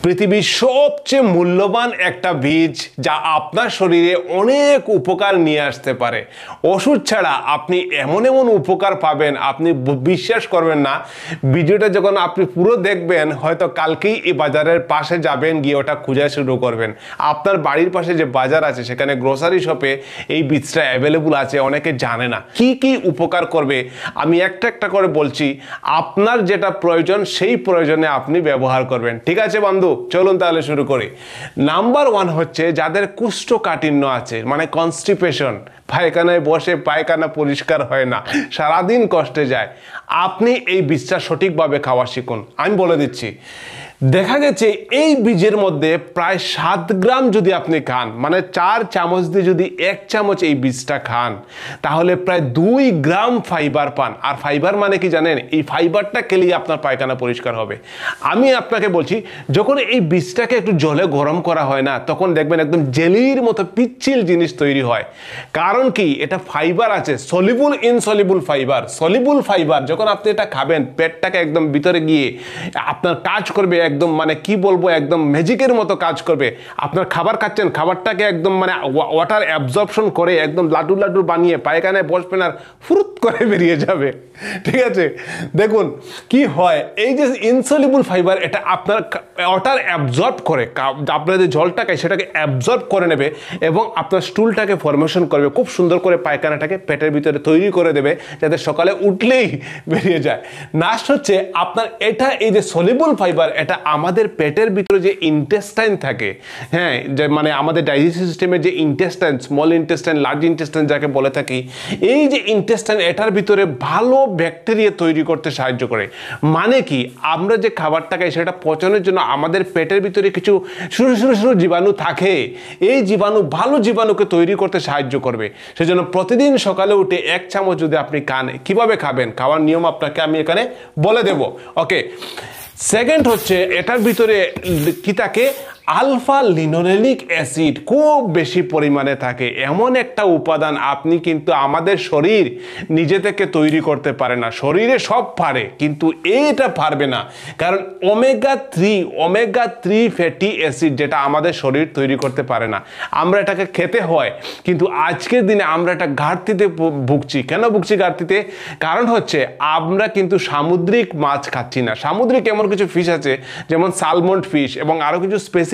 পৃথিবীর সবচেয়ে মূল্যবান একটা বীজ যা আপনার শরীরে অনেক উপকার নিয়ে আসতে পারে। ওষুধ ছাড়া আপনি এমন এমন উপকার পাবেন আপনি বিশ্বাস করবেন না। ভিডিওটা যখন আপনি পুরো দেখবেন হয়তো কালকেই এই বাজারের পাশে যাবেন, গিয়ে ওটা খোঁজা শুরু করবেন। আপনার বাড়ির পাশে যে বাজার আছে সেখানে গ্রোসারি শপে এই বীজটা অ্যাভেলেবল আছে, অনেকে জানে না। কি কি উপকার করবে আমি একটা একটা করে বলছি, আপনার যেটা প্রয়োজন সেই প্রয়োজনে আপনি ব্যবহার করবেন। ঠিক আছে বন্ধু, চলুন তাহলে শুরু করি। নাম্বার 1 হচ্ছে যাদের কোষ্ঠকাঠিন্য আছে, মানে কনস্টিপেশন, পায়খানায় বসে পায়খানা পরিষ্কার হয় না, সারাদিন কষ্টে যায়। আপনি এই বীজটা সঠিকভাবে খাওয়া শিখুন। আমি বলে দিচ্ছি, দেখা গেছে এই বীজের মধ্যে প্রায় 7 গ্রাম যদি আপনি খান, মানে 4 চামচ দিয়ে যদি 1 চামচ এই বীজটা খান, তাহলে প্রায় 2 গ্রাম ফাইবার পান। আর ফাইবার মানে কি জানেন? এই ফাইবারটা খেলেই আপনার পায়খানা পরিষ্কার হবে। আমি আপনাকে বলছি, যখন এই বীজটাকে একটু জলে গরম করা হয় না, তখন দেখবেন একদম জেলির মতো পিচ্ছিল জিনিস তৈরি হয়। কারণ কি? এটা ফাইবার আছে, soluble insoluble fibre. Soluble fibre যখন আপনি এটা খাবেন, পেটটাকে একদম ভিতরে গিয়ে আপনার কাজ করবে, একদম মানে কি বলবো, একদম ম্যাজিকের মতো কাজ করবে। আপনার খাবার খাচ্ছেন, খাবারটাকে একদম মানে ওয়াটার অ্যাবজর্পশন করে একদম লাড্ডু লাড্ডু বানিয়ে পায়খানায় বসবেন আর ফুরুত করে বেরিয়ে যাবে। ঠিক আছে, দেখুন কি হয়। এই যে ইনসলিবল ফাইবার, এটা আপনার ওয়াটার অ্যাবজর্ব করে, আপনার যে জলটাকে সেটাকে অ্যাবজর্ব করে নেবে এবং আপনার স্টুলটাকে ফরমেশন করবে, খুব সুন্দর করে পায়খানাটাকে পেটের ভিতরে তৈরি করে দেবে, যাতে সকালে উঠলেই বেরিয়ে যায়। নাস্ট হচ্ছে আপনার এটা, এই যে সলিবল ফাইবার, এটা আমাদের পেটের ভিতরে যে ইন্টেস্টাইন থাকে, হ্যাঁ, যে মানে আমাদের ডাইজেস্টিভ সিস্টেমের যে intestine, small intestine, large intestine যাকে বলে থাকি, এই যে ইন্টেস্টাইন, এটার ভিতরে ভালো ব্যাকটেরিয়া তৈরি করতে সাহায্য করে। মানে কি, আমরা যে খাবারটা খাই সেটা পচনের জন্য আমাদের পেটের ভিতরে কিছু সরু সরু সরু জীবাণু থাকে। এই জীবাণু ভালো জীবাণুকে তৈরি করতে সাহায্য করবে। সেজন্য প্রতিদিন সকালে উঠে 1 চামচ যদি আপনি খান, কিভাবে খাবেন, খাওয়ার নিয়ম আপনাকে আমি এখানে বলে দেব। ওকে, সেকেন্ড হচ্ছে এটার ভিতরে কি থাকে? আলফা লিনোলেনিক অ্যাসিড খুব বেশি পরিমাণে থাকে। এমন একটা উপাদান আপনি কিন্তু আমাদের শরীর নিজে থেকে তৈরি করতে পারে না। শরীরে সব পারে কিন্তু এটা পারবে না, কারণ ওমেগা 3 ফ্যাটি অ্যাসিড যেটা আমাদের শরীর তৈরি করতে পারে না। আমরা এটাকে খেতে হয়, কিন্তু আজকের দিনে আমরা এটা ঘাটতিতে ভুগছি। কেন ভুগছি ঘাটতিতে? কারণ হচ্ছে আমরা কিন্তু সামুদ্রিক মাছ খাচ্ছি না। সামুদ্রিক এমন কিছু ফিশ আছে, যেমন সালমন্ড ফিশ এবং আরও কিছু স্পেসিফিক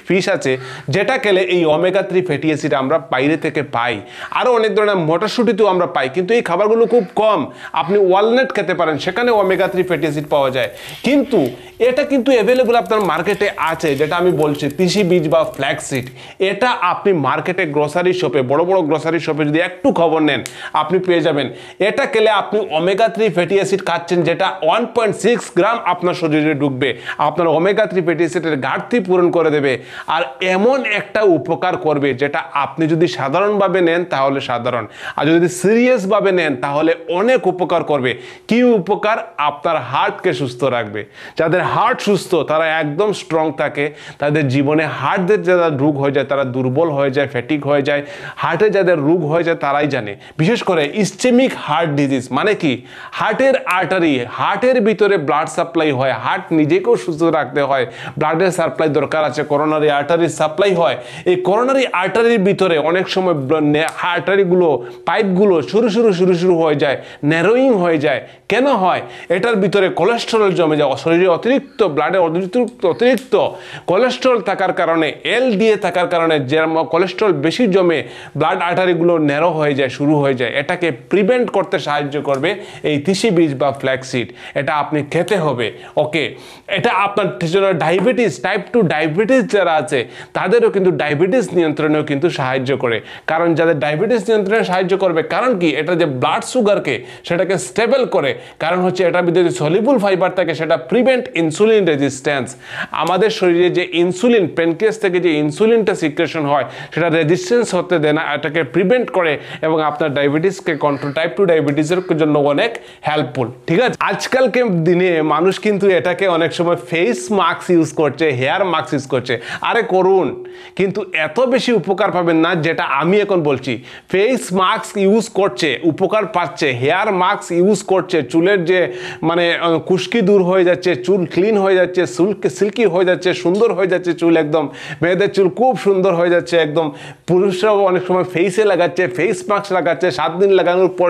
ফিশ আছে, যেটা খেলে এই ওমেগা 3 ফ্যাটি অ্যাসিড আমরা বাইরে থেকে পাই। আরও অনেক ধরনের মটরশুঁটিতেও আমরা পাই, কিন্তু এই খাবারগুলো খুব কম। আপনি ওয়ালনাট খেতে পারেন, সেখানে ওমেগা 3 ফ্যাটি অ্যাসিড পাওয়া যায়। কিন্তু এটা কিন্তু অ্যাভেলেবল আপনার মার্কেটে আছে, যেটা আমি বলছি তিসি বীজ বা ফ্ল্যাক্সিড। এটা আপনি মার্কেটে গ্রোসারি শপে, বড় বড় গ্রোসারি শপে যদি একটু খবর নেন, আপনি পেয়ে যাবেন। এটা খেলে আপনি ওমেগা 3 ফ্যাটি অ্যাসিড খাচ্ছেন, যেটা 1.6 গ্রাম আপনার শরীরে ঢুকবে, আপনার ওমেগা 3 ফ্যাটি অ্যাসিডের ঘাটতি পূরণ করে দেবে। আর এমন একটা উপকার করবে, যেটা আপনি যদি সাধারণভাবে নেন তাহলে সাধারণ, আর যদি সিরিয়াসভাবে নেন তাহলে অনেক উপকার করবে। কি উপকার? আপনার হার্টকে সুস্থ রাখবে। যাদের হার্ট সুস্থ তারা একদম স্ট্রং থাকে। তাদের জীবনে হার্টের যারা রোগ হয়ে যায় তারা দুর্বল হয়ে যায়, ফ্যাটিক হয়ে যায়। হার্টে যাদের রোগ হয়ে যায় তারাই জানে। বিশেষ করে ইসচেমিক হার্ট ডিজিজ, মানে কি, হার্টের আর্টারি, হার্টের ভিতরে ব্লাড সাপ্লাই হয়, হার্ট নিজেকেও সুস্থ রাখতে হয়, ব্লাডের সাপ্লাই দরকার আছে, করোনারি আর্টারির সাপ্লাই হয়। এই করোনারি আর্টারির ভিতরে অনেক সময় আর্টারিগুলো, পাইপগুলো শুরু শুরু হয়ে যায়, ন্যারোয়িং হয়ে যায়। কেন হয়? এটার ভিতরে কোলেস্টেরল জমে যায়। শরীরে অতিরিক্ত ব্লাডে অতিরিক্ত কোলেস্টেরল থাকার কারণে, এলডিএ থাকার কারণে, যে কোলেস্টেরল বেশি জমে ব্লাড আর্টারিগুলো ন্যারো হয়ে যায়, শুরু হয়ে যায়। এটাকে প্রিভেন্ট করতে সাহায্য করবে এই তিসি বীজ বা ফ্ল্যাক্সিড। এটা আপনি খেতে হবে। ওকে, এটা আপনার ডায়াবেটিস, টাইপ 2 ডায়াবেটিস যারা আছে তাদেরও কিন্তু ডায়াবেটিস নিয়ন্ত্রণেও কিন্তু সাহায্য করে। কারণ যাদের ডায়াবেটিস নিয়ন্ত্রণে সাহায্য করবে, কারণ কি, এটা যে ব্লাড সুগারকে সেটাকে স্টেবল করে। কারণ হচ্ছে এটার ভিতরে সলিবল ফাইবার থাকে, সেটা প্রিভেন্ট ইনসুলিন রেজিস্ট্যান্স। আমাদের শরীরে যে ইনসুলিন, প্যানক্রিয়াস থেকে যে ইনসুলিনটা সিক্রেশন হয় সেটা রেজিস্ট্যান্স হতে দেয় না, এটাকে প্রিভেন্ট করে এবং আপনার ডায়াবেটিসকে কন্ট্রোল, টাইপ 2 ডায়াবেটিসের জন্য অনেক হেল্পফুল। ঠিক আছে, আজকালকে দিনে মানুষ কিন্তু এটাকে অনেক সময় ফেস মাস্ক ইউজ করছে, হেয়ার মাস্ক ইউজ করছে। করছে, আরে করুন, কিন্তু এত বেশি উপকার পাবেন না যেটা আমি এখন বলছি। ফেস মাস্ক ইউজ করছে, উপকার পাচ্ছে, হেয়ার মাস্ক ইউজ করছে, চুলের যে মানে খুশকি দূর হয়ে যাচ্ছে, চুল ক্লিন হয়ে যাচ্ছে, সিল্কি হয়ে যাচ্ছে, সুন্দর হয়ে যাচ্ছে চুল, একদম মেয়েদের চুল খুব সুন্দর হয়ে যাচ্ছে একদম। পুরুষরাও অনেক সময় ফেসে লাগাচ্ছে, ফেস মাস্ক লাগাচ্ছে, 7 দিন লাগানোর পর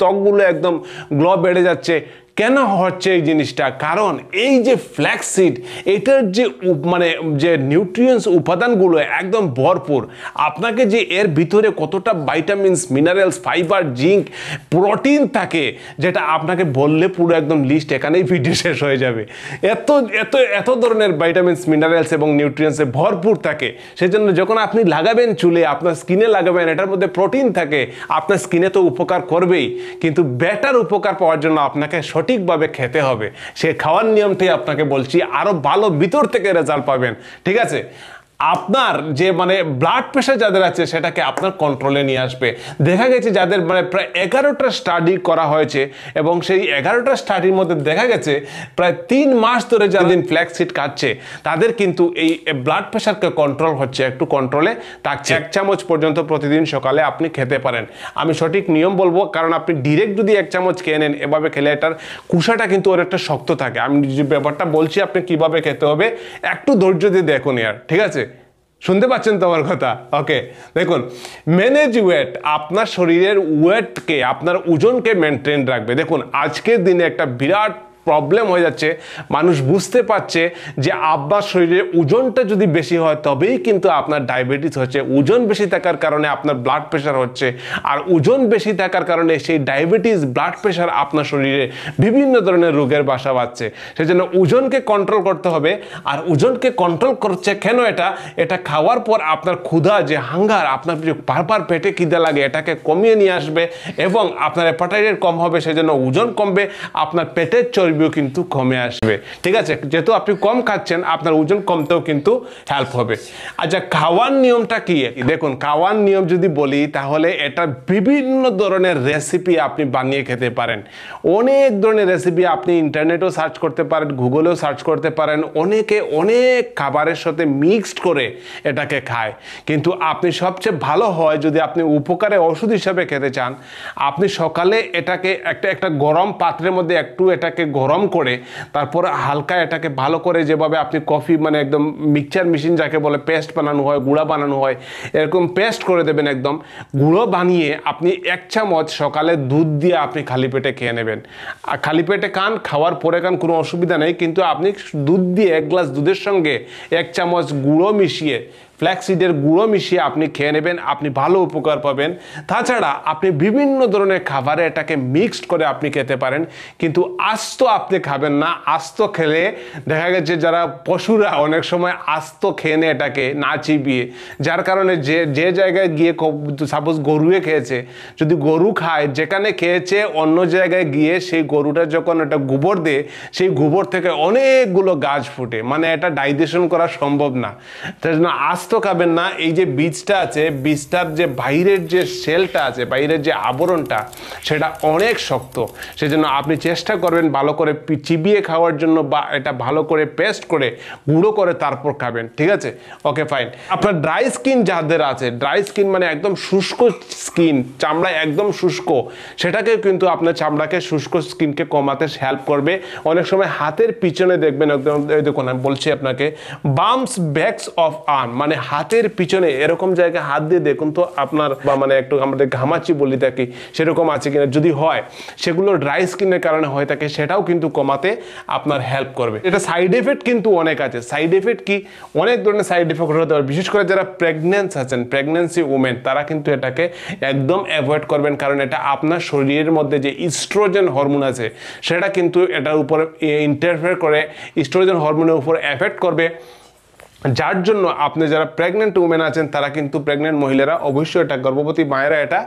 ত্বকগুলো একদম গ্লো বেড়ে যাচ্ছে। কেন হচ্ছে এই জিনিসটা? কারণ এই যে ফ্ল্যাক্সিড, এটার যে মানে যে নিউট্রিয়েন্টস উপাদানগুলো একদম ভরপুর। আপনাকে যে এর ভিতরে কতটা vitamins, minerals, fibre, zinc, protein থাকে, যেটা আপনাকে বললে পুরো একদম লিস্ট এখানেই ভিডিও শেষ হয়ে যাবে। এত এত এত ধরনের ভাইটামিনস, মিনারেলস এবং নিউট্রিয়েন্টসে ভরপুর থাকে। সেজন্য যখন আপনি লাগাবেন চুলে, আপনার স্কিনে লাগাবেন, এটার মধ্যে প্রোটিন থাকে, আপনার স্কিনে তো উপকার করবেই, কিন্তু বেটার উপকার পাওয়ার জন্য আপনাকে সঠিকভাবে খেতে হবে। সে খাওয়ার নিয়মটাই আপনাকে বলছি, আরো ভালো ভিতর থেকে রেজাল্ট পাবেন। ঠিক আছে? আপনার যে মানে ব্লাড প্রেশার যাদের আছে সেটাকে আপনার কন্ট্রোলে নিয়ে আসবে। দেখা গেছে যাদের মানে প্রায় 11টা স্টাডি করা হয়েছে, এবং সেই 11টা স্টাডির মধ্যে দেখা গেছে প্রায় 3 মাস ধরে যারা ফ্ল্যাক্সিড খাচ্ছে তাদের কিন্তু এই ব্লাড প্রেশারকে কন্ট্রোল হচ্ছে, একটু কন্ট্রোলে থাকছে। 1 চামচ পর্যন্ত প্রতিদিন সকালে আপনি খেতে পারেন। আমি সঠিক নিয়ম বলবো, কারণ আপনি ডিরেক্ট যদি 1 চামচ খেয়ে নেন, এভাবে খেলে এটার কুসাটা কিন্তু ওর একটা শক্ত থাকে। আমি যে ব্যাপারটা বলছি আপনি কিভাবে খেতে হবে একটু ধৈর্য দিয়ে দেখুন ইয়ার, ঠিক আছে? শুনতে পাচ্ছেন তো আমার কথা? ওকে, দেখুন, ম্যানেজ ওয়েট, আপনার শরীরের ওয়েটকে, আপনার ওজনকে মেনটেন রাখবে। দেখুন, আজকের দিনে একটা বিরাট প্রবলেম হয়ে যাচ্ছে, মানুষ বুঝতে পারছে যে আপনার শরীরে ওজনটা যদি বেশি হয় তবেই কিন্তু আপনার ডায়াবেটিস হচ্ছে। ওজন বেশি থাকার কারণে আপনার ব্লাড প্রেশার হচ্ছে, আর ওজন বেশি থাকার কারণে সেই ডায়াবেটিস, ব্লাড প্রেশার আপনার শরীরে বিভিন্ন ধরনের রোগের বাসা বাঁধছে। সেজন্য ওজনকে কন্ট্রোল করতে হবে। আর ওজনকে কন্ট্রোল করছে কেন? এটা খাওয়ার পর আপনার ক্ষুধা, যে হাঙ্গার, আপনার যে বারবার পেটে খিদে লাগে, এটাকে কমিয়ে নিয়ে আসবে, এবং আপনার অ্যাপাটাইট কম হবে, সেজন্য ওজন কমবে, আপনার পেটের চর্বি কিন্তু কমে আসবে। ঠিক আছে? যেহেতু আপনি কম খাচ্ছেন, আপনার ওজন কমতেও কিন্তু হেল্প হবে। আচ্ছা, খাওয়ার নিয়মটা কি? দেখুন, খাওয়ার নিয়ম যদি বলি তাহলে এটা বিভিন্ন ধরনের রেসিপি আপনি বানিয়ে খেতে পারেন। অনেক ধরনের রেসিপি আপনি ইন্টারনেটেও সার্চ করতে পারেন, গুগলেও সার্চ করতে পারেন। অনেকে অনেক খাবারের সাথে মিক্সড করে এটাকে খায়, কিন্তু আপনি সবচেয়ে ভালো হয় যদি আপনি উপকারে ওষুধ হিসাবে খেতে চান, আপনি সকালে এটাকে একটা গরম পাত্রের মধ্যে একটু এটাকে গরম করে, তারপর হালকা এটাকে ভালো করে, যেভাবে আপনি কফি মানে একদম মিক্সচার মেশিন যাকে বলে পেস্ট বানানো হয়, গুঁড়া বানানো হয়, এরকম পেস্ট করে দেবেন। একদম গুঁড়ো বানিয়ে আপনি 1 চামচ সকালে দুধ দিয়ে আপনি খালি পেটে খেয়ে নেবেন। আর খালি পেটে খান, খাওয়ার পরে খান, কোনো অসুবিধা নেই, কিন্তু আপনি দুধ দিয়ে 1 গ্লাস দুধের সঙ্গে 1 চামচ গুঁড়ো মিশিয়ে, ফ্ল্যাক্সিডের গুঁড়ো মিশিয়ে আপনি খেয়ে নেবেন, আপনি ভালো উপকার পাবেন। তাছাড়া আপনি বিভিন্ন ধরনের খাবারে এটাকে মিক্সড করে আপনি খেতে পারেন, কিন্তু আস্ত আপনি খাবেন না। আস্ত খেলে দেখা গেছে যারা পশুরা অনেক সময় আস্ত খেয়ে নেয় এটাকে না চিবিয়ে, যার কারণে যে জায়গায় গিয়ে, সাপোজ গরুয়ে খেয়েছে, যদি গরু খায়, যেখানে খেয়েছে অন্য জায়গায় গিয়ে সেই গরুটা যখন এটা গোবর দেয়, সেই গোবর থেকে অনেকগুলো গাছ ফুটে, মানে এটা ডাইজেশন করা সম্ভব না। তাই জন্য আস্ত খাবেন না। এই যে বীজটা আছে, বীজটার যে বাইরের যে সেলটা আছে, বাইরের যে আবরণটা, সেটা অনেক শক্ত। সেজন্য আপনি চেষ্টা করবেন ভালো করে চিবিয়ে খাওয়ার জন্য, বা এটা ভালো করে পেস্ট করে গুঁড়ো করে তারপর খাবেন। ঠিক আছে? ওকে, ফাইন। আপনার ড্রাই স্কিন যাদের আছে, ড্রাই স্কিন মানে একদম শুষ্ক স্কিন, চামড়া একদম শুষ্ক, সেটাকে কিন্তু আপনার চামড়াকে, শুষ্ক স্কিনকে কমাতে হেল্প করবে। অনেক সময় হাতের পিছনে দেখবেন একদম, দেখুন আমি বলছি আপনাকে, বাম্পস ব্যাকস অফ আর্ম, মানে হাতের পিছনে এরকম জায়গায় হাত দিয়ে দেখুন তো আপনার, বা মানে একটু আমাদের ঘামাচি বলি থাকি, সেরকম আছে কিনা। যদি হয়, সেগুলো ড্রাই স্কিনের কারণে হয়ে থাকে, সেটাও কিন্তু কমাতে আপনার হেল্প করবে। এটা সাইড এফেক্ট কিন্তু অনেক আছে। সাইড এফেক্ট কি? অনেক ধরনের সাইড এফেক্ট হতে পারে। বিশেষ করে যারা প্রেগনেন্স আছেন, প্রেগনেন্সি উমেন, তারা কিন্তু এটাকে একদম অ্যাভয়েড করবেন, কারণ এটা আপনার শরীরের মধ্যে যে ইস্ট্রোজেন হরমোন আছে, সেটা কিন্তু এটার উপরে ইন্টারফেয়ার করে, ইস্ট্রোজেন হরমোনের উপর এফেক্ট করবে, যার জন্য আপনি যারা প্রেগনেন্ট উমেন আছেন, তারা কিন্তু, প্রেগনেন্ট মহিলারা অবশ্যই এটা, গর্ভবতী মায়েরা এটা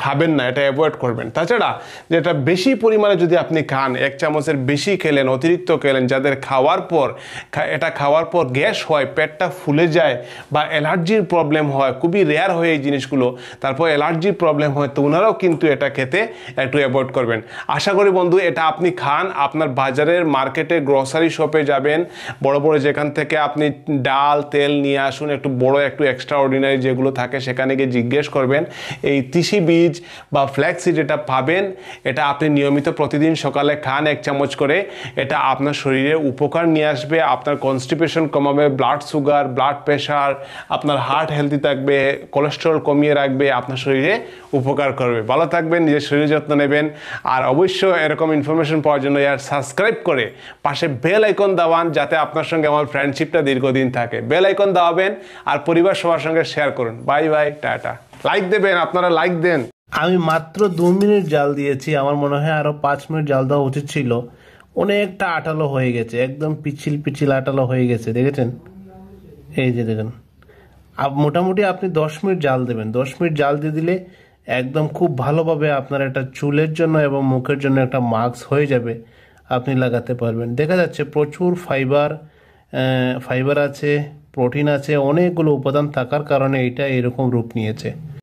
খাবেন না, এটা অ্যাভয়েড করবেন। তাছাড়া যেটা বেশি পরিমাণে যদি আপনি খান, 1 চামচের বেশি খেলেন, অতিরিক্ত খেলেন, যাদের এটা খাওয়ার পর গ্যাস হয়, পেটটা ফুলে যায়, বা অ্যালার্জির প্রবলেম হয়, খুবই রেয়ার হয় এই জিনিসগুলো, তারপর অ্যালার্জির প্রবলেম হয়, তো ওনারাও কিন্তু এটা খেতে একটু অ্যাভয়েড করবেন। আশা করি বন্ধু এটা আপনি খান। আপনার বাজারের, মার্কেটে, গ্রোসারি শপে যাবেন, বড় বড় যেখান থেকে আপনি ডাল তেল নিয়ে আসুন, একটু বড় একটু এক্সট্রা অর্ডিনারি যেগুলো থাকে সেখানে গিয়ে জিজ্ঞেস করবেন। এই তিসি বীজ বা ফ্ল্যাক্সিড এটা পাবেন, এটা আপনি নিয়মিত প্রতিদিন সকালে খান 1 চামচ করে। এটা আপনার শরীরে উপকার নিয়ে আসবে, আপনার কনস্টিপেশন কমাবে, ব্লাড সুগার, ব্লাড প্রেশার, আপনার হার্ট হেলদি থাকবে, কোলেস্টেরল কমিয়ে রাখবে, আপনার শরীরে উপকার করবে। ভালো থাকবেন, নিজের শরীরের যত্ন নেবেন। আর অবশ্যই এরকম ইনফরমেশন পাওয়ার জন্য সাবস্ক্রাইব করে পাশে বেল আইকন দাবান, যাতে আপনার সঙ্গে আমার ফ্রেন্ডশিপটা দীর্ঘদিন থাকে। বেল আইকন দাবাবেন আর পরিবার সবার সঙ্গে শেয়ার করুন। Bye bye, tata. লাইক দেবেন, আপনারা লাইক দেন। আমি মাত্র 2 মিনিট জাল দিয়েছি, আমার মনে হয় আরো 5 মিনিট জাল দেওয়া উচিত ছিল। অনেকটা আঠালো হয়ে গেছে, একদম পিছিল পিছিল আঠালো হয়ে গেছে, দেখেছেন? এই যে দেখেন, মোটামুটি আপনি 10 মিনিট জাল দেবেন। 10 মিনিট জাল দিয়ে দিলে একদম খুব ভালোভাবে আপনার একটা চুলের জন্য এবং মুখের জন্য একটা মাস্ক হয়ে যাবে, আপনি লাগাতে পারবেন। দেখা যাচ্ছে প্রচুর ফাইবার আছে, প্রোটিন আছে, অনেকগুলো উপাদান থাকার কারণে এটা এরকম রূপ নিয়েছে।